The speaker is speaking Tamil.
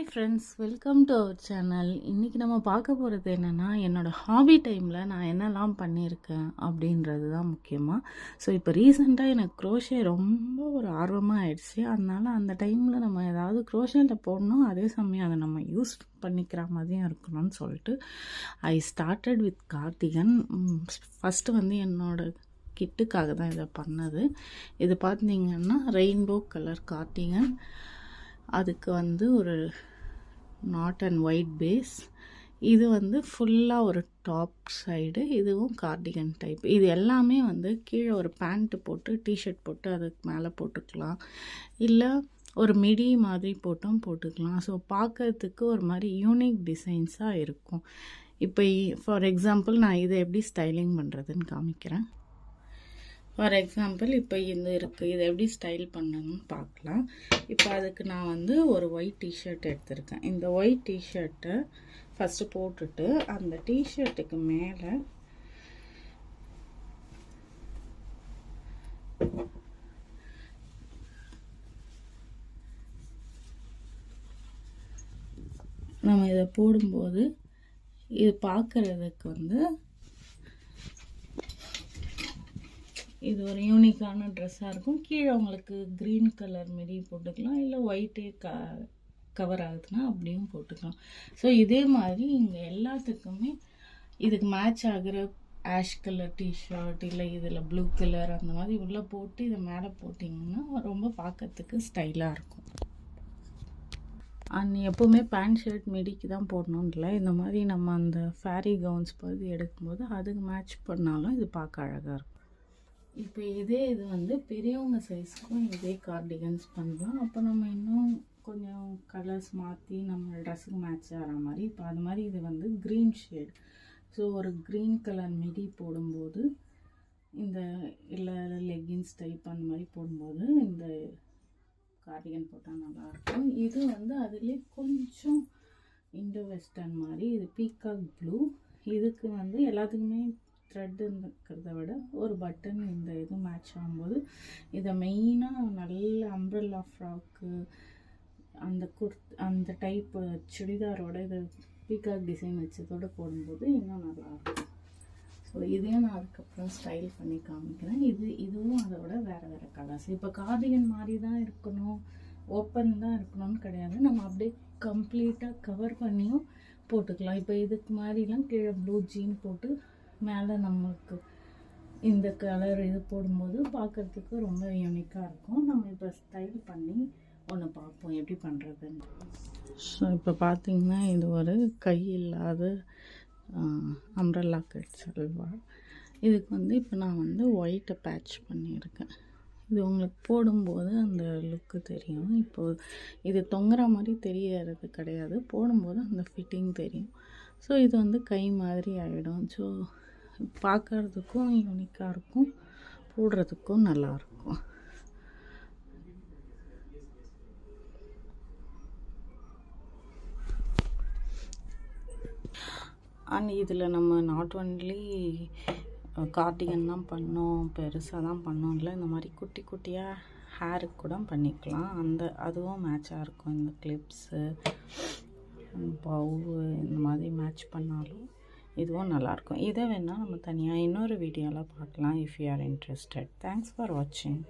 Hi friends, welcome to our channel. இன்றைக்கி நம்ம பார்க்க போகிறது என்னென்னா, என்னோடய ஹாபி டைமில் நான் என்னெல்லாம் பண்ணியிருக்கேன் அப்படின்றது தான் முக்கியமாக. ஸோ இப்போ ரீசெண்டாக எனக்கு க்ரோஷே ரொம்ப ஒரு ஆர்வமாக ஆயிடுச்சு. அதனால் அந்த டைமில் நம்ம ஏதாவது க்ரோஷேயில் போடணும், அதே சமயம் அதை நம்ம யூஸ் பண்ணிக்கிற மாதிரியும் இருக்கணும்னு சொல்லிட்டு I started with cardigan. First வந்து என்னோடய கிட்டுக்காக தான் இதை பண்ணது. இது பார்த்தீங்கன்னா ரெயின்போ கலர் கார்டிகன். அதுக்கு வந்து ஒரு நாட் அண்ட் ஒயிட் பேஸ். இது வந்து ஃபுல்லாக ஒரு டாப் சைடு, இதுவும் கார்டிகன் டைப். இது எல்லாமே வந்து கீழே ஒரு பேண்ட்டு போட்டு டிஷர்ட் போட்டு அதுக்கு மேலே போட்டுக்கலாம், இல்லை ஒரு மிடி மாதிரி போட்டும் போட்டுக்கலாம். ஸோ பார்க்கறதுக்கு ஒரு மாதிரி யூனிக் டிசைன்ஸாக இருக்கும். இப்போ ஃபார் எக்ஸாம்பிள் நான் இதை எப்படி ஸ்டைலிங் பண்ணுறதுன்னு காமிக்கிறேன். ஃபார் எக்ஸாம்பிள் இப்போ இந்த இருக்குது, இதை எப்படி ஸ்டைல் பண்ணணும்னு பார்க்கலாம். இப்போ அதுக்கு நான் வந்து ஒரு ஒயிட் டிஷர்ட் எடுத்திருக்கேன். இந்த ஒயிட் டிஷர்ட்டை ஃபஸ்ட்டு போட்டுட்டு அந்த டிஷர்ட்டுக்கு மேலே நம்ம இதை போடும்போது இது பார்க்குறதுக்கு வந்து இது ஒரு யூனிக்கான ட்ரெஸ்ஸாக இருக்கும். கீழே உங்களுக்கு க்ரீன் கலர் மாரி போட்டுக்கலாம், இல்லை ஒயிட்டே கவர் ஆகுதுன்னா அப்படியும் போட்டுக்கலாம். ஸோ இதே மாதிரி இங்கே எல்லாத்துக்குமே இதுக்கு மேட்ச் ஆகிற ஆஷ் கலர் டிஷர்ட், இல்லை இதில் ப்ளூ கலர் அந்த மாதிரி உள்ளே போட்டு இதை மேலே போட்டிங்கன்னா ரொம்ப பார்க்கறதுக்கு ஸ்டைலாக இருக்கும். அண்ட் எப்போவுமே பேண்ட் ஷர்ட் மிடிக்கு தான் போடணும் இல்லை, இந்த மாதிரி நம்ம அந்த ஃபேரி கவுன்ஸ் பற்றி எடுக்கும்போது அதுக்கு மேட்ச் பண்ணாலும் இது பார்க்க அழகாக இருக்கும். இப்போ இது வந்து பெரியவங்க சைஸ்க்கும் இதே கார்டிகன்ஸ் பண்ணலாம். அப்போ நம்ம இன்னும் கொஞ்சம் கலர்ஸ் மாற்றி நம்ம ட்ரெஸ்ஸுக்கு மேட்ச் ஆகிற மாதிரி. இப்போ அது மாதிரி இது வந்து க்ரீன் ஷேட். ஸோ ஒரு க்ரீன் கலர் மிடி போடும்போது இந்த இல்லை லெகின்ஸ் டைப் அந்த மாதிரி போடும்போது இந்த கார்டிகன் போட்டால் நல்லாயிருக்கும். இது வந்து அதுலேயே கொஞ்சம் இண்டோ வெஸ்டர்ன் மாதிரி. இது பீகாக் ப்ளூ. இதுக்கு வந்து எல்லாத்துக்குமே த்ரெட்டு இருக்கிறத விட ஒரு பட்டன் இந்த இது மேட்ச் ஆகும்போது இதை மெயினாக நல்ல அம்ப்ரெல்லா ஃப்ராக்கு அந்த டைப்பு சுடிதாரோட இது பீகாக் டிசைன் வச்சதோடு போடும்போது இன்னும் நல்லாயிருக்கும். ஸோ இதையும் நான் அதுக்கப்புறம் ஸ்டைல் பண்ணி காமிக்கிறேன். இதுவும் அதோட வேறு வேறு கலர்ஸ். இப்போ கார்டிகன் மாதிரி தான் இருக்கணும், ஓப்பன் தான் இருக்கணும்னு கிடையாது. நம்ம அப்படியே கம்ப்ளீட்டாக கவர் பண்ணியும் போட்டுக்கலாம். இப்போ இதுக்கு மாதிரிலாம் கீழே ப்ளூ ஜீன் போட்டு மேலே நம்மளுக்கு இந்த கலர் இது போடும்போது பார்க்குறதுக்கு ரொம்ப யூனிக்காக இருக்கும். நம்ம இப்போ ஸ்டைல் பண்ணி ஒன்று பார்ப்போம் எப்படி பண்ணுறதுன்னு. ஸோ இப்போ பார்த்திங்கன்னா இது ஒரு கை இல்லாத அம்ப்ரெல்லா கட் சல்வார். இதுக்கு வந்து இப்போ நான் வந்து ஒயிட்டை பேட்ச் பண்ணியிருக்கேன். இது உங்களுக்கு போடும்போது அந்த லுக்கு தெரியும். இப்போது இது தொங்குற மாதிரி தெரியறது கிடையாது, போடும்போது அந்த ஃபிட்டிங் தெரியும். ஸோ இது வந்து கை மாதிரி ஆகிடும். ஸோ பார்க்குறதுக்கும் யூனிக்காக இருக்கும், போடுறதுக்கும் நல்லாயிருக்கும். அண்ட் இதில் நம்ம நாட் ஒன்லி கார்டிகன் தான் பண்ணோம், பெருசாக தான் பண்ணோம் இல்லை, இந்த மாதிரி குட்டி குட்டியாக ஹேருக்கு கூட பண்ணிக்கலாம். அதுவும் மேட்சாக இருக்கும். இந்த கிளிப்ஸு பவு இந்த மாதிரி மேட்ச் பண்ணாலும் இதுவும் நல்லாயிருக்கும். இதை வேணால் நம்ம தனியாக இன்னொரு வீடியோவில் பார்க்கலாம். If you are interested. Thanks for வாட்சிங்.